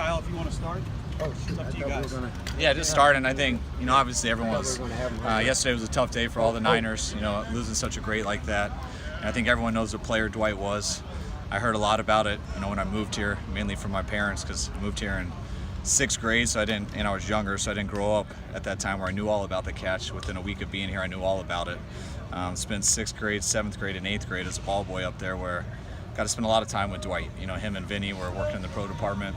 Kyle, if you want to start. Oh, It's up to you guys. Yeah, just starting. I think, obviously everyone was, yesterday was a tough day for all the Niners, losing such a great like that. And I think everyone knows what player Dwight was. I heard a lot about it, when I moved here, mainly from my parents, because I moved here in 6th grade, so I didn't, I was younger, so I didn't grow up at that time where I knew all about the catch. Within a week of being here, I knew all about it. Spent 6th grade, 7th grade, and 8th grade as a ball boy up there where I got to spend a lot of time with Dwight. Him and Vinny were working in the pro department,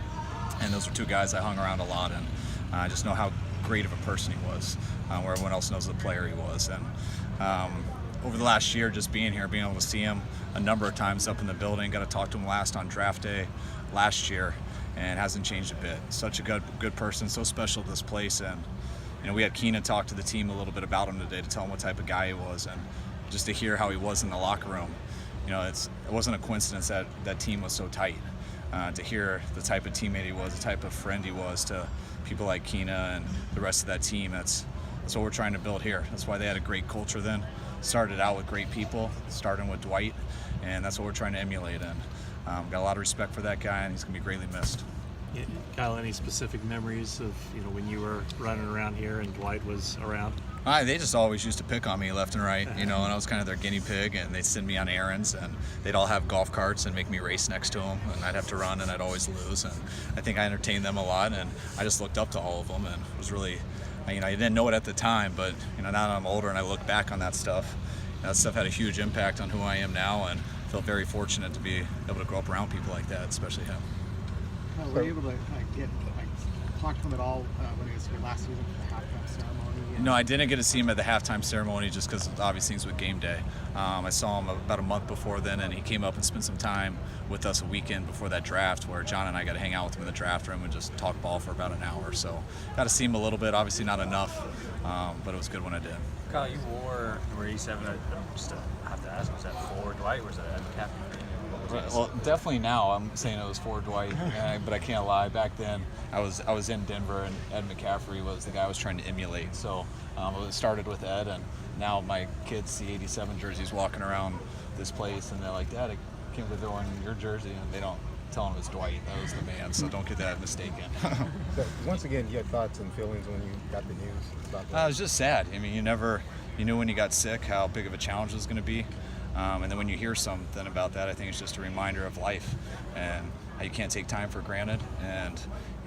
and those were two guys I hung around a lot, and I just know how great of a person he was, where everyone else knows the player he was. And over the last year, just being here, being able to see him a number of times up in the building, got to talk to him last on draft day last year, and hasn't changed a bit. Such a good person, so special to this place. And we had Keenan talk to the team a little bit about him today to tell him what type of guy he was, and just to hear how he was in the locker room. It wasn't a coincidence that that team was so tight. To hear the type of teammate he was, the type of friend he was to people like Keena and the rest of that team, that's what we're trying to build here. That's why they had a great culture then. Started out with great people, starting with Dwight, and that's what we're trying to emulate. And got a lot of respect for that guy, and he's going to be greatly missed. Yeah, Kyle, any specific memories of when you were running around here and Dwight was around? They just always used to pick on me left and right, and I was kind of their guinea pig, and they'd send me on errands, and they'd all have golf carts and make me race next to them, and I'd have to run, and I'd always lose. And I think I entertained them a lot, and I just looked up to all of them, and it was really, I didn't know it at the time, but now that I'm older and I look back on that stuff, that stuff had a huge impact on who I am now, and I feel very fortunate to be able to grow up around people like that, especially him. Were you able to talk to him at all when he was here last season for the halftime ceremony? No, I didn't get to see him at the halftime ceremony just because of obvious things with game day. I saw him about a month before then, and he came up and spent some time with us a weekend before that draft, where John and I got to hang out with him in the draft room and just talk ball for about an hour. So got to see him a little bit, obviously not enough, but it was good when I did. Kyle, you wore number 87. I have to ask, was that for Dwight or was that McCaffrey? Well, definitely now I'm saying it was for Dwight, but I can't lie. Back then, I was in Denver, and Ed McCaffrey was the guy I was trying to emulate. So it started with Ed, and now my kids see 87 jerseys walking around this place, and they're like, "Dad, I came to throw in your jersey," and they don't tell them it's Dwight. That was the man, so don't get that mistaken. So once again, you had thoughts and feelings when you got the news about that? I was just sad. You knew when you got sick how big of a challenge it was going to be. And then when you hear something about that, I think it's just a reminder of life and how you can't take time for granted. And,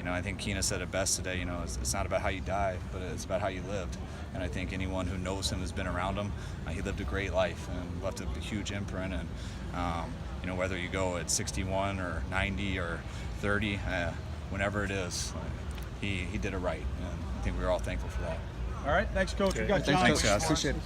I think Keena said it best today, it's not about how you die, but it's about how you lived. And I think anyone who knows him has been around him. He lived a great life and left a huge imprint. And, whether you go at 61 or 90 or 30, whenever it is, he did it right. And I think we were all thankful for that. All right, thanks, Coach. We got John. Thanks, guys. Appreciate it.